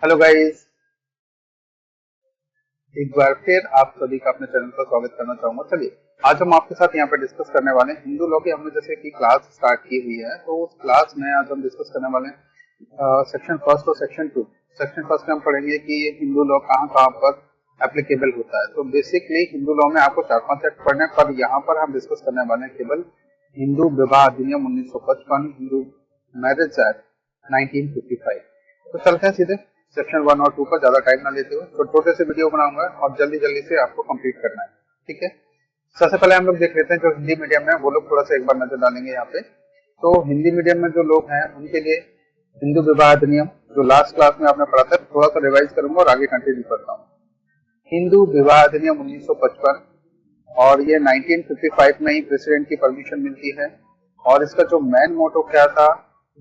Hello guys, एक बार फिर आप सभी का अपने चैनल पर स्वागत करना चाहूंगा। चलिए आज हम आपके साथ यहाँ पे डिस्कस करने वाले हैं हिंदू लॉ की। हमने जैसे कि क्लास स्टार्ट की हुई है, तो उस क्लास में आज हम डिस्कस करने वाले हैं सेक्शन फर्स्ट और सेक्शन टू। सेक्शन फर्स्ट में हम पढ़ेंगे कि हिंदू लॉ कहाँ कहाँ पर एप्लीकेबल होता है। तो बेसिकली हिंदू लॉ में आपको 4-5 एक्ट पढ़ने, पर यहाँ पर हम डिस्कस करने वाले हैं केवल हिंदू विवाह अधिनियम 1955, हिंदू मैरिज एक्ट 1955। तो चलते हैं सीधे सेक्शन 1 और 2 पर, ज्यादा टाइम ना लेते हुए तो छोटे से वीडियो बनाऊंगा और जल्दी जल्दी से आपको कंप्लीट करना है। ठीक है, सबसे पहले हम लोग देख लेते हैं जो हिंदी मीडियम में वो लोग थोड़ा सा एक बार नजर डालेंगे यहाँ पे। तो हिंदी मीडियम में जो लोग हैं उनके लिए हिंदू विवाह अधिनियम जो लास्ट क्लास में आपने पढ़ा था, थोड़ा सा रिवाइज करूंगा और आगे कंटिन्यू करता हूँ। हिंदू विवाह अधिनियम 1955 और ये 1955 में ही प्रेसिडेंट की परमिशन मिलती है। और इसका जो मेन मोटो क्या था,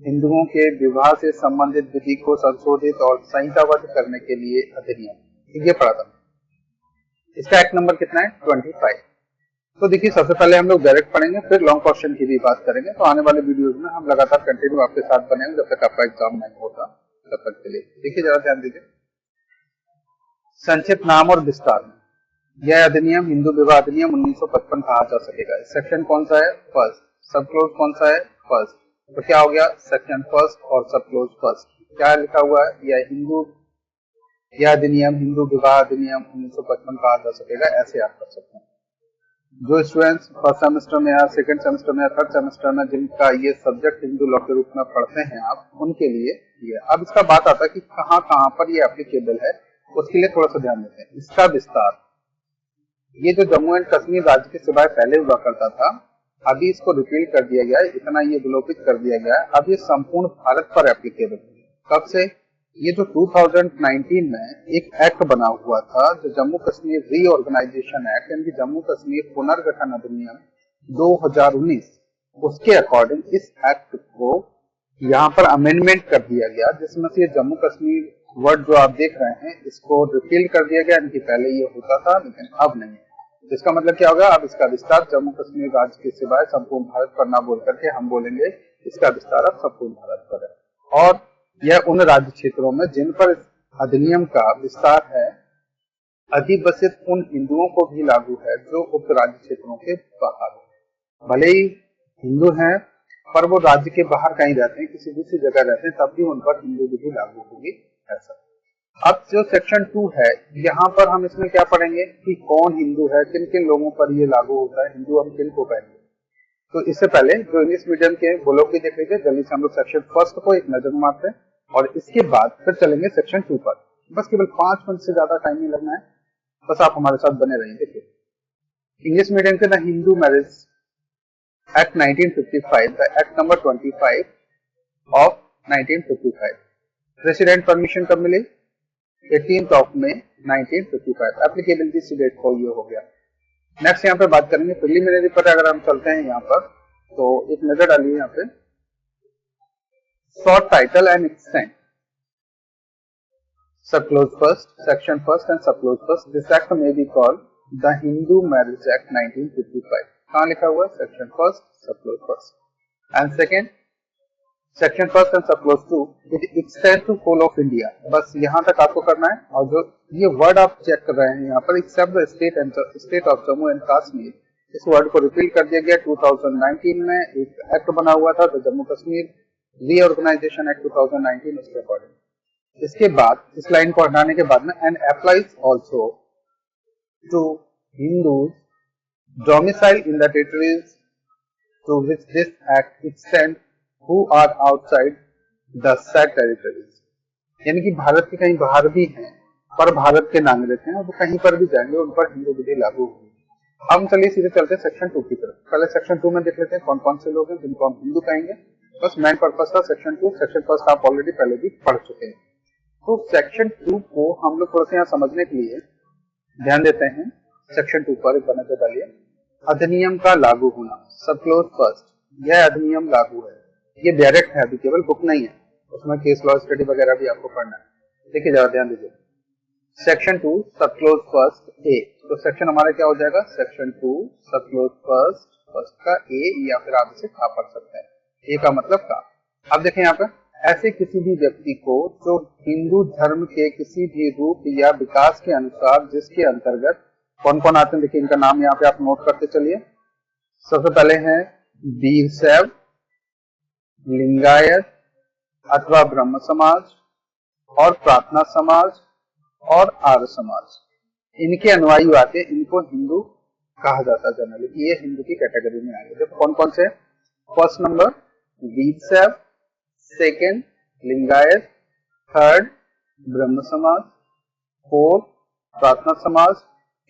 हिंदुओं के विवाह से संबंधित विधि को संशोधित और संहिताबद्ध करने के लिए अधिनियम, ये पढ़ा था। इसका एक्ट नंबर कितना है? 25। तो देखिए सबसे पहले हम लोग डायरेक्ट पढ़ेंगे, फिर लॉन्ग क्वेश्चन की भी बात करेंगे। तो आने वाले वीडियोज में हम लगातार कंटिन्यू आपके साथ बनेंगे जब तक आपका एग्जाम नहीं होता तब तक के लिए। देखिए जरा ध्यान दीजिए, संक्षिप्त नाम और विस्तार में यह अधिनियम हिंदू विवाह अधिनियम 1955 कहा जा सकेगा। सेक्शन कौन सा है? फर्स्ट। सब क्लोज कौन सा है? फर्स्ट। तो क्या हो गया? सेक्शन फर्स्ट और सब क्लोज फर्स्ट। क्या लिखा हुआ है? यह अधिनियम हिंदू विवाह अधिनियम 1955 कहा जा सकेगा। ऐसे आप कर सकते हैं। जो स्टूडेंट्स फर्स्ट सेमेस्टर में या सेकंड सेमेस्टर में या थर्ड सेमेस्टर में जिनका ये सब्जेक्ट हिंदू लॉ के रूप में पढ़ते हैं आप, उनके लिए ये। अब इसका बात आता है कि कहाँ कहाँ पर ये एप्लीकेबल है, उसके लिए थोड़ा सा ध्यान देते हैं। इसका विस्तार, ये जो जम्मू एंड कश्मीर राज्य के सिवाय पहले हुआ करता था, अभी इसको रिपील कर दिया गया है, इतना ये विलोपित कर दिया गया है। अब ये संपूर्ण भारत पर एप्लीकेबल है। कब से? ये जो 2019 में एक एक्ट बना हुआ था, जो जम्मू कश्मीर रीऑर्गेनाइजेशन एक्ट यानी जम्मू कश्मीर पुनर्गठन अधिनियम 2019, उसके अकॉर्डिंग इस एक्ट को यहाँ पर अमेंडमेंट कर दिया गया, जिसमें से जम्मू कश्मीर वर्ड जो आप देख रहे हैं इसको रिपील कर दिया गया। इनकी पहले ये होता था लेकिन अब नहीं। इसका मतलब क्या होगा? अब इसका विस्तार जम्मू कश्मीर राज्य के सिवाय संपूर्ण भारत पर ना बोल करके हम बोलेंगे इसका विस्तार अब संपूर्ण भारत पर है। और यह उन राज्य क्षेत्रों में जिन पर इस अधिनियम का विस्तार है, अधिवसित उन हिंदुओं को भी लागू है जो उक्त राज्य क्षेत्रों के बाहर हो। भले ही हिंदू हैं पर वो राज्य के बाहर कहीं रहते हैं, किसी दूसरी जगह रहते हैं, तब भी उन पर हिंदू विधि लागू होगी। ऐसा। अब जो सेक्शन 2 है, यहाँ पर हम इसमें क्या पढ़ेंगे कि कौन हिंदू है, किन किन लोगों पर ये लागू होता है, हिंदू हम किन को कहेंगे। तो इससे पहले जो इंग्लिश मीडियम के वो लोग भी देख लीजिए, जल्दी से हम लोग सेक्शन फर्स्ट को एक नजर मारते हैं और इसके बाद फिर चलेंगे सेक्शन 2 पर। बस केवल 5 मिनट से ज्यादा टाइम नहीं लगना है, बस आप हमारे साथ बने रहिए। देखिए इंग्लिश मीडियम के the Hindu marriage act 1955, the act number 25 of 1955। President permission कब मिली? 18 मई 1955। एप्लीकेबिलिटी से डेट को ये हो गया। नेक्स्ट यहाँ पे बात करेंगे प्रिलिमिनरी पर। अगर हम चलते हैं यहाँ पर तो एक नजर डालिए यहाँ पे, short title and extent sub clause first, section first and sub clause first. This act may be called the Hindu marriage act 1955। कहाँ लिखा हुआ है? Section first, sub clause first and second, section first and sub clause 2, it extend to whole of India. बस यहाँ तक आपको करना है। और जो ये वर्ड आप चेक कर रहे हैं यहाँ पर, except the state of Jammu and Kashmir, इस वर्ड को रिपील कर दिया गया। 2019 में एक एक्ट बना हुआ था, तो जम्मू कश्मीर रीऑर्गेनाइजेशन एक्ट 2019, उसके अकॉर्डिंग। इसके बाद इस लाइन को हटाने के बाद में and applies also to Hindus domicile in the territories to which this act extend who are outside the said territories। यानी कि भारत के कहीं बाहर भी हैं पर भारत के नागरिक हैं और वो कहीं पर भी जाएंगे उन पर हिंदू विधि लागू होगी। हम चलिए सीधे चलते हैं सेक्शन 2 की तरफ। पहले सेक्शन 2 में देख लेते हैं कौन कौन से लोग हैं जिनको हम हिंदू कहेंगे। बस मेन पर्पस था सेक्शन 2। सेक्शन फर्स्ट आप ऑलरेडी पहले भी पढ़ चुके हैं। तो सेक्शन 2 को हम लोग थोड़ा सा यहाँ समझने के लिए ध्यान देते हैं। सेक्शन 2 पर एक नजर डालिए, अधिनियम का लागू होना। सब क्लोज फर्स्ट, यह अधिनियम लागू है। ये डायरेक्ट है, अभी केवल बुक नहीं है, उसमें केस लॉ स्टडी वगैरह भी आपको पढ़ना है। देखिए जरा ध्यान दीजिए, सेक्शन 2 सब क्लोज फर्स्ट ए। तो सेक्शन हमारा क्या हो जाएगा? सेक्शन 2 सब क्लोज फर्स्ट, फर्स्ट का ए, या फिर आप इसे का पढ़ सकते हैं। ए का मतलब का। अब देखें यहाँ पे ऐसे किसी भी व्यक्ति को जो हिंदू धर्म के किसी भी रूप या विकास के अनुसार जिसके अंतर्गत कौन कौन आते हैं, देखिए इनका नाम यहाँ पे आप नोट करते चलिए। सबसे पहले हैं वीरशैव, लिंगायत अथवा ब्रह्म समाज और प्रार्थना समाज और आर्य समाज, इनके अनुयायी आते हैं, इनको हिंदू कहा जाता है जनरली। ये हिंदू की कैटेगरी में आएंगे। देखो कौन कौन से, first number Veerashaiva, second Lingayat, third Brahma Samaj, fourth प्रार्थना समाज,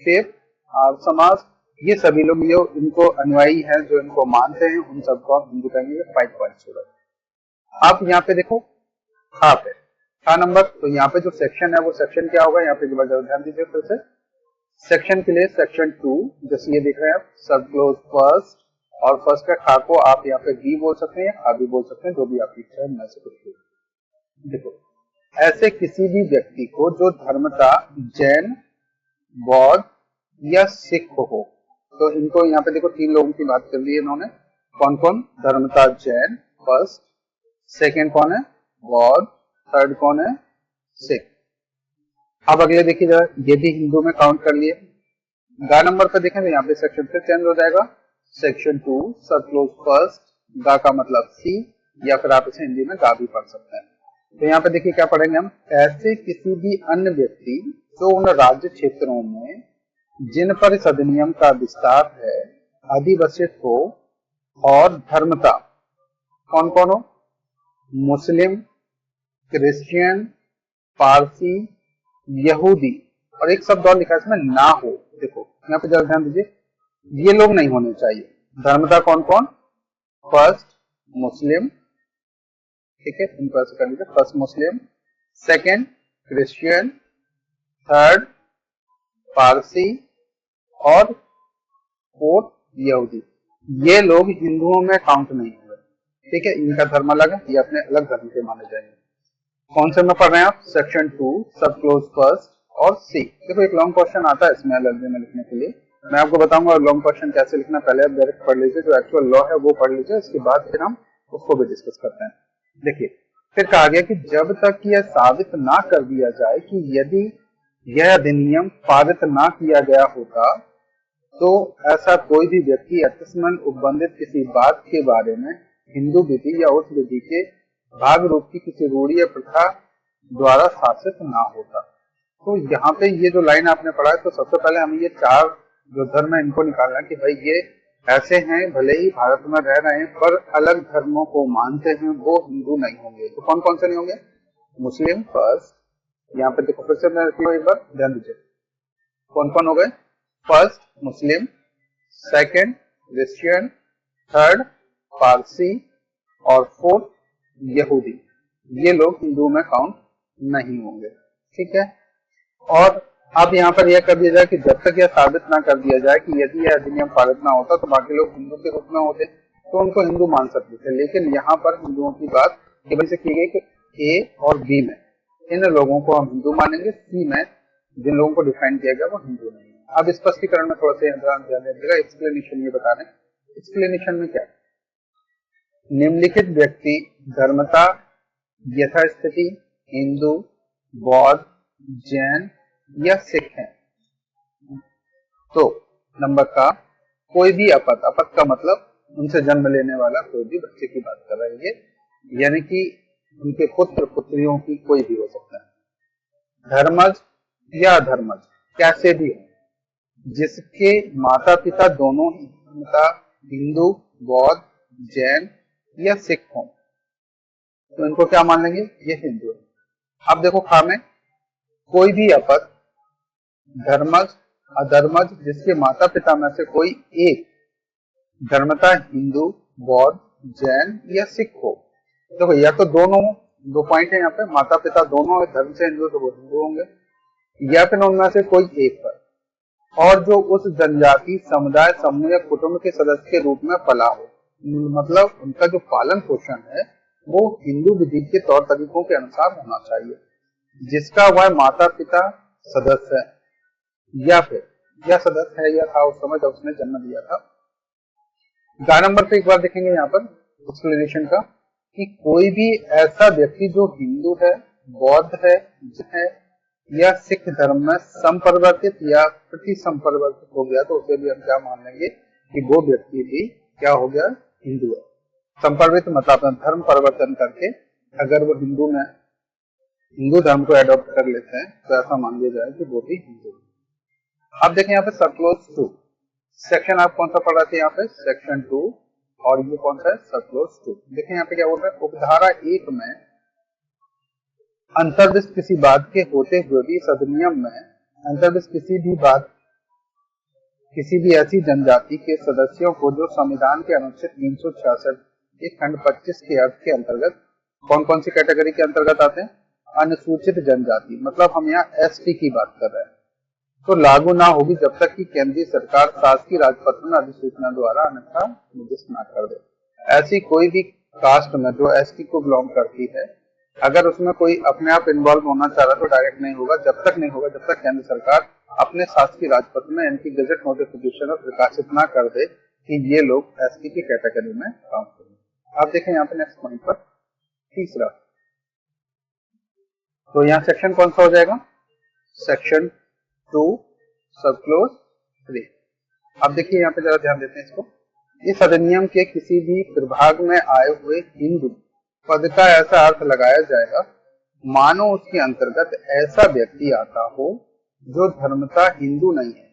फिफ्थ आर्य समाज। ये सभी लोग जो इनको अनुयायी हैं, जो इनको मानते हैं, उन सबको आप हिंदू कहेंगे। 5 पॉइंट्स हो गए। आप यहाँ पे देखो खा पे, खा नंबर, तो यहाँ पे जो सेक्शन है वो सेक्शन क्या होगा, यहाँ पे ध्यान दीजिए फिर से। सेक्शन के लिए सेक्शन 2, जैसे ये देख रहे हैं आप, सब क्लोज फर्स्ट, और फर्स्ट का खा को आप यहाँ पे बी बोल सकते हैं या खा भी बोल सकते हैं, जो भी आपकी इच्छा है उनमें से कुछ। देखो ऐसे किसी भी व्यक्ति को जो धर्मता जैन, बौद्ध या सिख हो, तो इनको यहाँ पे देखो 3 लोगों की बात कर ली है इन्होंने। कौन कौन, धर्मता जैन फर्स्ट, सेकेंड कौन है बौद्ध, थर्ड कौन है सिख। अब अगले देखिए जरा, ये भी हिंदू में काउंट कर लिए। गा नंबर पे देखें तो यहाँ पे सेक्शन फिर चेंज हो जाएगा। सेक्शन 2 सब क्लोज फर्स्ट, गा का मतलब सी, या फिर आप इसे हिंदी में गा भी पढ़ सकते हैं। तो यहाँ पे देखिए क्या पढ़ेंगे हम, ऐसे किसी भी अन्य व्यक्ति जो उन राज्य क्षेत्रों में जिन पर इस अधिनियम का विस्तार है अधिवसित हो और धर्मता कौन कौन हो, मुस्लिम, क्रिश्चियन, पारसी, यहूदी, और एक शब्द और लिखा है इसमें ना हो। देखो यहाँ पे जरा ध्यान दीजिए, ये लोग नहीं होने चाहिए। धर्मता कौन कौन, फर्स्ट मुस्लिम, ठीक है, इनको ऐसे कर लीजिए, first Muslim, second Christian, third Parsi और फोर्थ यहूदी। ये लोग हिंदुओं में काउंट नहीं हुए, ठीक है, इनका धर्म अलग है, ये अपने अलग धर्म के माने जाएंगे। कौन से में पढ़ रहे हैं आप, सेक्शन 2 सब क्लोज फर्स्ट और सी। देखो एक लॉन्ग क्वेश्चन आता है इसमें एलएलबी में लिखने के लिए, मैं आपको बताऊंगा लॉन्ग क्वेश्चन कैसे लिखना। पहले आप डायरेक्ट पढ़ लीजिए, जो एक्चुअल लॉ है वो पढ़ लीजिए, इसके बाद फिर हम उसको भी डिस्कस करते हैं। देखिए फिर कहा गया कि जब तक यह साबित ना कर दिया जाए कि यदि यह अधिनियम पारित ना किया गया होता तो ऐसा कोई भी व्यक्ति अतिस्मन उपबंधित किसी बात के बारे में हिंदू विधि या उस विधि के भाग रूप की किसी रूढ़ी या प्रथा द्वारा शासित ना होता। तो यहाँ पे ये जो लाइन आपने पढ़ा है, तो सबसे पहले हमें ये 4 जो धर्म है इनको निकालना कि भाई ये ऐसे हैं, भले ही भारत में रह रहे हैं पर अलग धर्मों को मानते हैं, वो हिंदू नहीं होंगे। तो कौन कौन से नहीं होंगे, मुस्लिम फर्स्ट, यहाँ पे देखो फिर से मैं एक बार ध्यान दीजिए, कौन कौन हो गए, first Muslim, second Christian, third Parsi और फोर्थ यहूदी। ये लोग हिंदू में काउंट नहीं होंगे, ठीक है। और अब यहाँ पर यह कर दिया जाए कि जब तक यह साबित ना कर दिया जाए कि यदि यह अधिनियम पारित ना होता तो बाकी लोग हिंदू के रूप में होते तो उनको हिंदू मान सकते थे। लेकिन यहाँ पर हिंदुओं की बात केवल से की गई कि ए और बी में इन लोगों को हम हिंदू मानेंगे, सी में जिन लोगों को डिफाइन किया गया वो हिंदू नहीं है। अब स्पष्टीकरण में थोड़ा सा ध्यान दीजिएगा, एक्सप्लेनेशन ये बता रहे हैं। एक्सप्लेनेशन में क्या, निम्नलिखित व्यक्ति धर्मता यथास्थिति हिंदू, बौद्ध, जैन या सिख हैं। तो नंबर का कोई भी अपत, अपत का मतलब उनसे जन्म लेने वाला कोई भी बच्चे की बात कर रहे हैं, यानी कि उनके पुत्र पुत्रियों की कोई भी हो सकता है। धर्मज या अधर्मज कैसे भी हो, जिसके माता पिता दोनों हिंदू, बौद्ध, जैन या सिख हों, तो इनको क्या मान लेंगे, ये हिंदू है। अब देखो खा में कोई भी अपत, धर्मज अधर्मज जिसके माता पिता में से कोई एक धर्मता हिंदू, बौद्ध, जैन या सिख हो। देखो या तो दोनों, 2 पॉइंट है यहाँ पे, माता पिता दोनों धर्म से हिंदू तो वो हिंदू होंगे, या फिर उनमें से कोई एक पर, और जो उस जनजाति समुदाय समूह या कुटुंब के सदस्य के रूप में पला हो, मतलब उनका जो पालन पोषण है वो हिंदू विधि के तौर तरीकों के अनुसार होना चाहिए, जिसका वह माता पिता सदस्य है या फिर या सदस्य है या था उस समय जब उसने जन्म दिया था। गा नंबर पे एक बार देखेंगे यहाँ पर एक्सप्लेनेशन का, कि कोई भी ऐसा व्यक्ति जो हिंदू है, बौद्ध है, जैन है या सिख धर्म में संपरिवर्तित या प्रति संपरिवर्तित हो गया तो उसे भी हम क्या मान लेंगे कि वो व्यक्ति भी क्या हो गया, हिंदू है। संपरिवर्तित मतलब अपना धर्म परिवर्तन करके अगर वो हिंदू धर्म को एडॉप्ट कर लेते हैं तो ऐसा मान लिया जाए कि वो भी हिंदू है। अब देखें यहाँ पे सबक्लोज 2 सेक्शन आप कौन सा पढ़ रहे थे, यहाँ पे सेक्शन 2 और ये कौन सा है, सबक्लोज 2। देखें यहाँ पे क्या बोल रहा है, उपधारा 1 में अंतर्विष्ट किसी बात के होते हुए भी इस अधिनियम में अंतर्विष्ट किसी भी ऐसी जनजाति के सदस्यों को जो संविधान के अनुच्छेद 366 के खंड 25 के अर्थ के अंतर्गत कौन कौन सी कैटेगरी के अंतर्गत आते हैं, अनुसूचित जनजाति, मतलब हम यहाँ एसटी की बात कर रहे हैं, तो लागू ना होगी जब तक कि केंद्रीय सरकार शासकीय राजपत्र में अधिसूचना द्वारा अन्यथा निर्दिष्ट न कर दे। ऐसी कोई भी कास्ट में जो एसटी को बिलोंग करती है, अगर उसमें कोई अपने आप इन्वॉल्व होना चाह रहा तो डायरेक्ट नहीं होगा, जब तक केंद्र सरकार अपने शासकीय राजपत्र में इनकी गजट नोटिफिकेशन प्रकाशित ना कर दे कि ये लोग एसटी की कैटेगरी में काम करेंगे। आप देखें यहाँ पे नेक्स्ट पॉइंट पर तीसरा, तो यहाँ सेक्शन कौन सा हो जाएगा, सेक्शन 2 सबक्लोज 3। अब देखिए यहाँ पे जरा ध्यान देते हैं इसको, इस अधिनियम के किसी भी प्रभाग में आए हुए हिंदू पद का ऐसा अर्थ लगाया जाएगा मानो उसके अंतर्गत ऐसा व्यक्ति आता हो जो धर्मतः हिंदू नहीं है,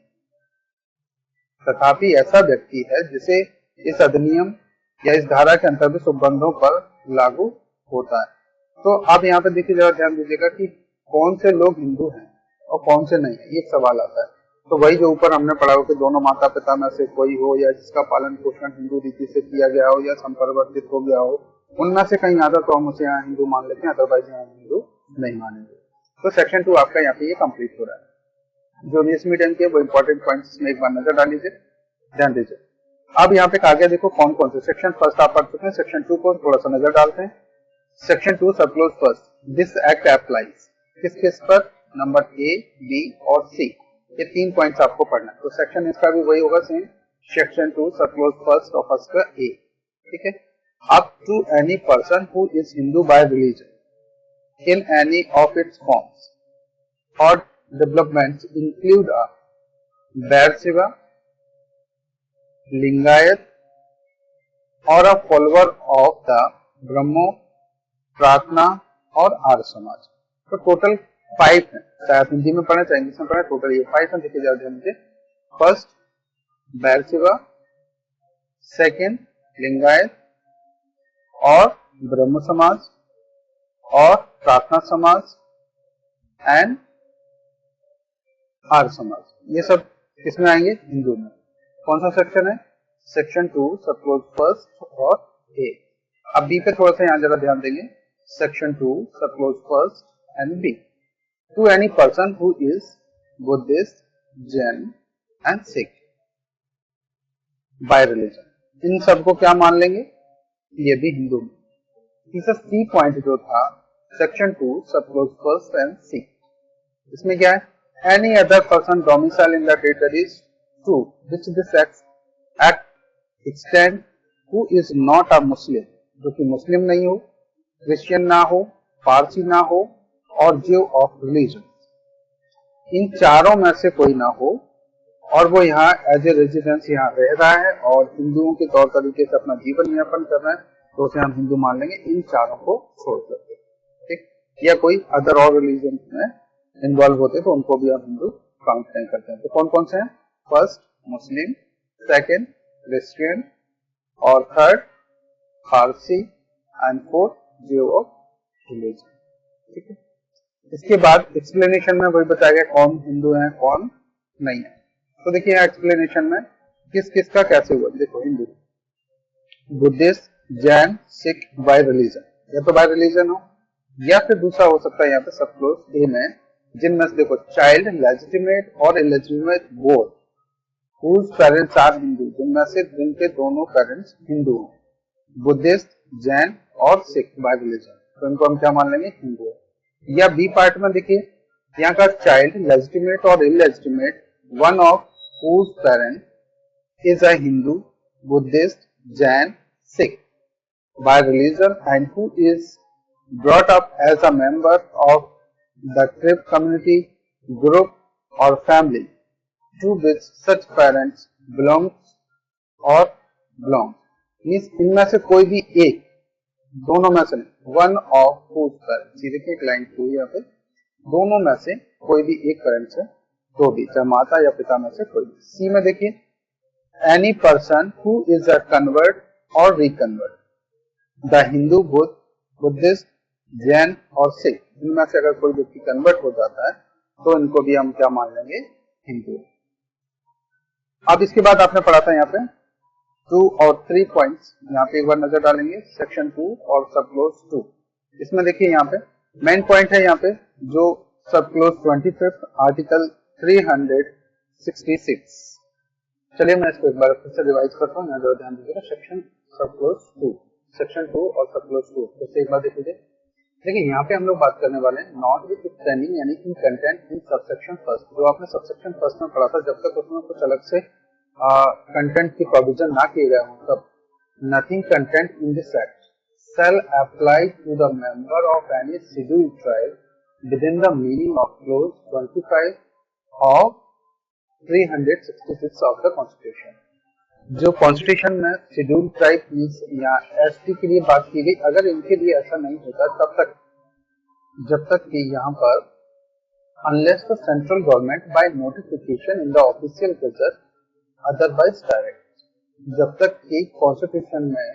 तथापि ऐसा व्यक्ति है जिसे इस अधिनियम या इस धारा के अंतर्गत उपबंधों पर लागू होता है। तो आप यहाँ पे देखिए जरा ध्यान दीजिएगा कि कौन से लोग हिंदू हैं और कौन से नहीं है, ये सवाल आता है। तो वही जो ऊपर हमने पढ़ा हो कि दोनों माता पिता में से कोई हो या जिसका पालन पोषण हिंदू रीति से किया गया हो या संपरिवर्तित हो गया हो, उनमें से कहीं आता तो हम उसे यहाँ हिंदू मान लेते हैं, अदरवाइज यहाँ हिंदू नहीं मानेंगे। तो सेक्शन 2 आपका यहाँ पे ये कंप्लीट हो रहा है। जो इंग्लिश मीडियम के वो इंपॉर्टेंट पॉइंट्स में एक बार नजर डाल लीजिए, ध्यान दीजिए। अब यहाँ पे आगे देखो कौन कौन से सेक्शन फर्स्ट आप पढ़ चुके हैं, सेक्शन 2 को थोड़ा सा नजर डालते हैं। Section 2 subclause first, this act applies किस किस पर, नंबर ए, बी और सी, ये 3 पॉइंट्स आपको पढ़ना है। तो सेक्शन इसका भी वही होगा सेम, सेक्शन 2 सबक्लोज फर्स्ट और फर्स्ट का ए, ठीक है। Up to any person who is Hindu by religion in any of its forms और developments include a Vaishnava, Lingayat और a follower of the Brahmo, Prarthana और आर्य समाज। तो टोटल 5 है, चाहे आप हिंदी में पढ़े चाहे इंग्लिश में पढ़े, टोटल ये 5 है। देखिए जरा ध्यान दीजिए, फर्स्ट वैष्णव, सेकंड लिंगायत और ब्रह्म समाज और प्रार्थना समाज एंड आर्य समाज, ये सब किसमें आएंगे, हिंदू में। कौन सा सेक्शन है, सेक्शन 2 सबक्लोज फर्स्ट और ए। अब बी पे थोड़ा सा यहाँ जरा ध्यान देंगे, section 2 subclause first and B, to any person who is Buddhist, Jain and Sikh by religion, इन सबको क्या मान लेंगे, ये भी हिंदू में। तीसरा सी पॉइंट जो था section 2 subclause first and C, इसमें क्या है, any other person domicile in the territories to which this act extend who is not a Muslim, जो कि मुस्लिम नहीं हो, क्रिश्चियन ना हो, पारसी ना हो और जीव ऑफ रिलीजन, इन चारों में से कोई ना हो और वो यहाँ एज ए रेजिडेंस यहाँ रह रहा है और हिंदुओं के तौर तरीके से अपना जीवन यापन कर रहा है, तो उसे हम हिंदू मान लेंगे, इन चारों को छोड़ करके, ठीक। या कोई अदर और रिलीजन में इन्वॉल्व होते तो उनको भी हम हिंदू काउंट नहीं करते हैं। तो कौन कौन से हैं, फर्स्ट मुस्लिम, सेकंड क्रिश्चियन और थर्ड पारसी एंड फोर्थ जीव ऑफ रिलीजन, ठीक है। इसके बाद एक्सप्लेनेशन में वही बताया गया कौन हिंदू है कौन नहीं है। तो देखिए एक्सप्लेनेशन में किस किस का कैसे हुआ, देखो Hindu, Buddhist, Jain, Sikh by religion, या तो बाय रिलीजन हो या फिर दूसरा हो सकता है यहाँ पे सबक्लोज ए में, जिनमें से देखो चाइल्ड लेजिटिमेट और illegitimate both whose parents are Hindu, जिनमें से जिनके दोनों पेरेंट्स हिंदू हैं, बुद्धिस्ट, जैन और सिख बाय रिलीजन, तो इनको हम क्या मान लेंगे, हिंदू है। या बी पार्ट में देखिए यहाँ का चाइल्ड लेजिटिमेट और illegitimate one of whose parent is a Hindu, Buddhist, Jain, Sikh, by religion and who is brought up as a member of the tribe community, group or family to which such parents belongs or belongs. Means इनमें से कोई भी एक, दोनों में से नहीं, one of whose parents, ये देखिए एक लाइन टू यहाँ पे, दोनों में से कोई भी एक पेरेंट्स है तो भी, चाहे माता या पिता में से कोई भी. सी में देखिए any person who is a convert और reconvert, the Hindu, Buddha, Buddhist, Jain और सिख, इनमें से अगर कोई व्यक्ति कन्वर्ट हो जाता है तो इनको भी हम क्या मान लेंगे, हिंदू. अब इसके बाद आपने पढ़ा था यहाँ पे 2 और 3 पॉइंट्स, यहाँ पे एक बार नजर डालेंगे. सेक्शन 2 और सब क्लोज 2. इसमें देखिए यहाँ पे मेन पॉइंट है यहाँ पे जो सब क्लोज 25 आर्टिकल 366. चलिए मैं इसको एक बार फिर से रिवाइज करता हूँ, यहाँ जरा ध्यान दीजिएगा. सेक्शन सब क्लोज 2, सेक्शन 2 और सब क्लोज 2 फिर से एक बार देख लीजिए. देखिए यहाँ पे हम लोग बात करने वाले हैं नॉट विथ स्टैंडिंग यानी इन कंटेंट इन सबसेक्शन फर्स्ट. जो आपने सबसेक्शन फर्स्ट में पढ़ा था, जब तक उसमें कुछ अलग से कंटेंट की प्रोविजन ना किए गए हों तब nothing content in this act shall apply to the member of any scheduled tribe within the meaning of clause 25 of 366 of the Constitution. जो कॉन्स्टिट्यूशन में शेड्यूल ट्राइब या एसटी के लिए बात की गई, अगर इनके लिए ऐसा नहीं होता तब तक, जब तक कि यहाँ पर unless the central government by notification in the official gazette otherwise direct, जब तक कि कॉन्स्टिट्यूशन में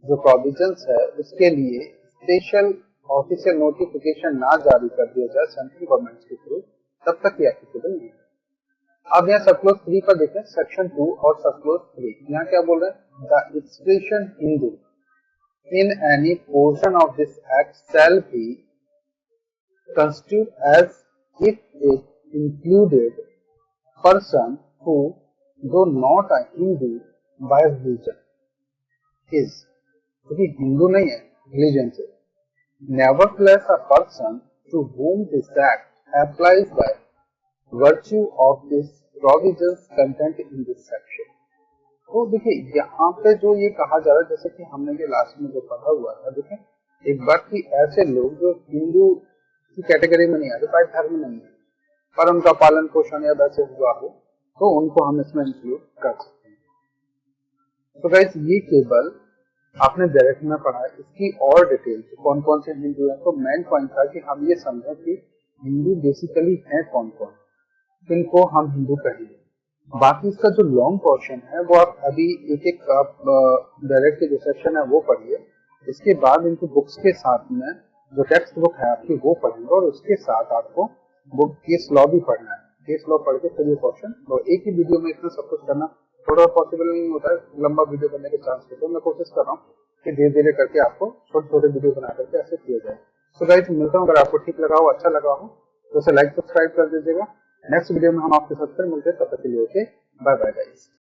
जो प्रोविजंस है उसके लिए स्पेशल ऑफिशियल नोटिफिकेशन ना जारी कर दिया जाए सेंट्रल गवर्नमेंट के थ्रू, तब तक ये एप्लीकेबल नहीं है. अब यहाँ सबक्लोज 3 पर देखें, सेक्शन 2 और सबक्लोज 3. यहाँ क्या बोल रहे हैं, the expression Hindu in any portion of this act shall be construed as if it included person who though not a Hindu by religion is, क्योंकि हिंदू नहीं है रिलीजन से, nevertheless a person to whom this act applies by virtue of this provisions contained in this section. तो देखिए यहाँ पे जो ये कहा जा रहा है, जैसे कि हमने ये लास्ट में जो पढ़ा हुआ था, देखिए एक बात कि ऐसे लोग जो हिंदू की कैटेगरी में नहीं आते, बाय धर्म नहीं है, पर उनका पालन पोषण या वैसे हुआ हो तो उनको हम इसमें इंक्लूड कर सकते हैं. तो गाइस ये केवल आपने डायरेक्ट में पढ़ा है, इसकी और डिटेल कौन कौन से हिंदू हैं. तो मेन पॉइंट था कि हम ये समझें कि हिंदू बेसिकली हैं कौन कौन, इनको हम हिंदू कहेंगे. बाकी इसका जो लॉन्ग पोर्शन है वो आप अभी एक एक डायरेक्ट जो सेक्शन है वो पढ़िए. इसके बाद इनको बुक्स के साथ में जो टेक्स्ट बुक है आपकी वो पढ़ेंगे, और उसके साथ आपको बुक केस लॉ भी पढ़ना है. केस लॉ पढ़ के फिर ये क्वेश्चन, तो एक ही वीडियो में इतना सब कुछ करना थोड़ा पॉसिबल नहीं होता है, लंबा वीडियो बनने के चांस होते हैं. मैं कोशिश कर रहा हूँ कि धीरे धीरे करके आपको छोटे छोटे वीडियो बना करके ऐसे किया जाए. सो गाइस मिलता हूँ, अगर आपको ठीक लगा हो, अच्छा लगा हो तो उसे लाइक सब्सक्राइब कर दीजिएगा. नेक्स्ट वीडियो में हम आपके साथ फिर मिलते हैं, तब तक के लिए ओके, बाय बाय गाइस.